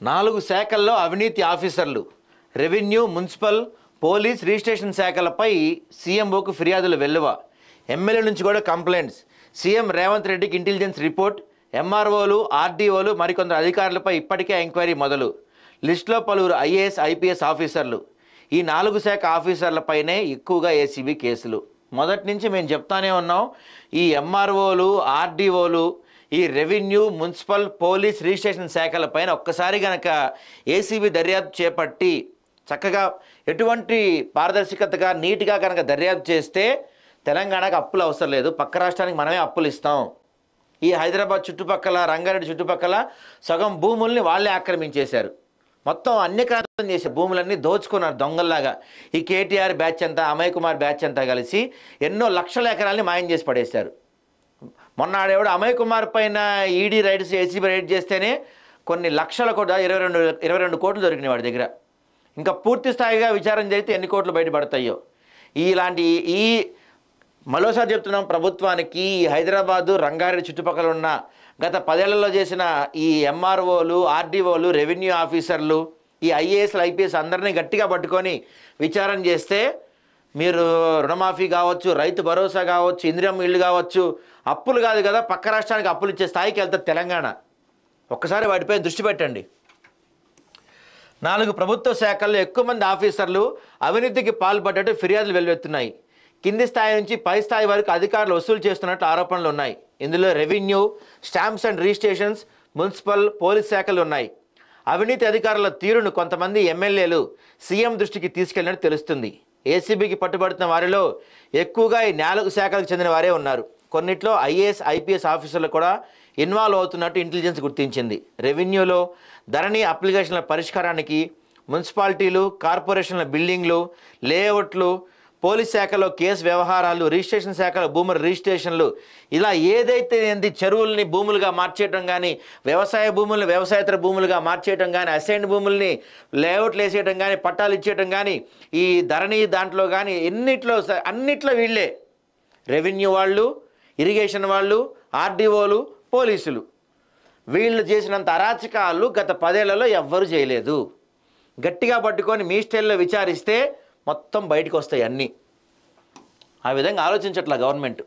4 శాఖల్లో అవినీతి ఆఫీసర్లు, రెవెన్యూ, మున్సిపల్, పోలీస్, రిజిస్ట్రేషన్ శాఖలపై సీఎంఓకు ఫిర్యాదులు వెల్లువ. ఎమ్మెల్యే నుంచి కూడా కంప్లైంట్స్. సీఎం రేవంత్ రెడ్డికి ఇంటెలిజెన్స్ రిపోర్ట్. ఎంఆర్ఓలు, ఆర్డీఓలు, మరికొందరు అధికారులపై ఇప్పటికే ఎంక్వైరీ మొదలు. లిస్టులో పలువురు ఐఏఎస్, ఐపీఎస్ ఆఫీసర్లు. ఈ 4 శాఖ ఆఫీసర్లపైనే ఎక్కువగా ఏసీబీ కేసులు. మొదటి నుంచి మేము చెప్తానే ఉన్నాం, ఈ ఎంఆర్ఓలు, ఆర్డీఓలు, ఈ రెవెన్యూ, మున్సిపల్, పోలీస్, రిజిస్ట్రేషన్ శాఖలపైన ఒక్కసారి కనుక ఏసీబీ దర్యాప్తు చేపట్టి చక్కగా ఎటువంటి పారదర్శకతగా నీట్గా కనుక దర్యాప్తు చేస్తే తెలంగాణకు అప్పులు అవసరం లేదు. పక్క రాష్ట్రానికి మనమే అప్పులు ఇస్తాం. ఈ హైదరాబాద్ చుట్టుపక్కల, రంగారెడ్డి చుట్టుపక్కల సగం భూముల్ని వాళ్ళే ఆక్రమించేశారు. మొత్తం అన్యక్రాంతం చేసే భూములన్నీ దోచుకున్నారు దొంగల్లాగా. ఈ కేటీఆర్ బ్యాచ్ అంతా, అమయ్ కుమార్ బ్యాచ్ అంతా కలిసి ఎన్నో లక్షల ఎకరాలని మాయం చేసి పడేశారు. మొన్న ఆడేవాడు అమయ్ కుమార్ పైన ఈడీ రైడ్స్, ఏసీబీ రైడ్ చేస్తేనే కొన్ని లక్షల కోట్లు, 22 కోట్లు దొరికినాయి వాడి దగ్గర. ఇంకా పూర్తి స్థాయిగా విచారణ జరిగితే ఎన్ని కోట్లు బయటపడతాయో. ఇలాంటి మరోసారి చెప్తున్నాం ప్రభుత్వానికి, ఈ హైదరాబాదు, రంగారెడ్డి చుట్టుపక్కల ఉన్న గత 10 ఏళ్లలో చేసిన ఈ ఎంఆర్ఓలు, ఆర్డీఓలు, రెవెన్యూ ఆఫీసర్లు, ఈ ఐఏఎస్లు, ఐపీఎస్ అందరినీ గట్టిగా పట్టుకొని విచారణ చేస్తే మీరు రుణమాఫీ కావచ్చు, రైతు భరోసా కావచ్చు, ఇందిరమ్మ ఇళ్ళు కావచ్చు, అప్పులు కాదు కదా పక్క రాష్ట్రానికి అప్పులు ఇచ్చే స్థాయికి వెళ్తుంది తెలంగాణ. ఒక్కసారి వాటిపై దృష్టి పెట్టండి. 4 ప్రభుత్వ శాఖల్లో ఎక్కువ మంది ఆఫీసర్లు అవినీతికి పాల్పడ్డట్టు ఫిర్యాదులు వెల్లువెత్తున్నాయి. కింది స్థాయి నుంచి పై స్థాయి వరకు అధికారులు వసూలు చేస్తున్నట్లు ఆరోపణలు ఉన్నాయి. ఇందులో revenue, stamps and registrations, municipal, police శాఖలు ఉన్నాయి. అవినీతి అధికారుల తీరును కొంతమంది ఎమ్మెల్యేలు సీఎం దృష్టికి తీసుకెళ్లినట్టు తెలుస్తుంది. ఏసీబీకి పట్టుబడుతున్న వారిలో ఎక్కువగా ఈ 4 శాఖలకు చెందిన వారే ఉన్నారు. కొన్నిట్లో ఐఏఎస్, ఐపీఎస్ ఆఫీసర్లు కూడా ఇన్వాల్వ్ అవుతున్నట్టు ఇంటెలిజెన్స్ గుర్తించింది. రెవెన్యూలో ధరణి అప్లికేషన్ల పరిష్కారానికి, మున్సిపాలిటీలు, కార్పొరేషన్ల బిల్డింగ్లు, లేఅవుట్లు, పోలీస్ శాఖలో కేసు వ్యవహారాలు, రిజిస్ట్రేషన్ శాఖలో భూముల రిజిస్ట్రేషన్లు, ఇలా ఏదైతే చెరువుల్ని భూములుగా మార్చేయటం కానీ, వ్యవసాయ భూములను వ్యవసాయేతర భూములుగా మార్చేయటం కానీ, అసైన్డ్ భూముల్ని లేఅవుట్లు వేసేయటం కానీ, పట్టాలు ఇచ్చేయటం కానీ, ఈ ధరణి దాంట్లో కానీ అన్నిట్లో వీళ్ళే. రెవెన్యూ వాళ్ళు, ఇరిగేషన్ వాళ్ళు, ఆర్డీఓలు, పోలీసులు, వీళ్ళు చేసినంత అరాచకాలు గత 10 ఏళ్లలో ఎవ్వరూ చేయలేదు. గట్టిగా పట్టుకొని మీ స్టైల్లో విచారిస్తే మొత్తం బయటకు వస్తాయి అన్నీ. ఆ విధంగా ఆలోచించట్లా గవర్నమెంట్.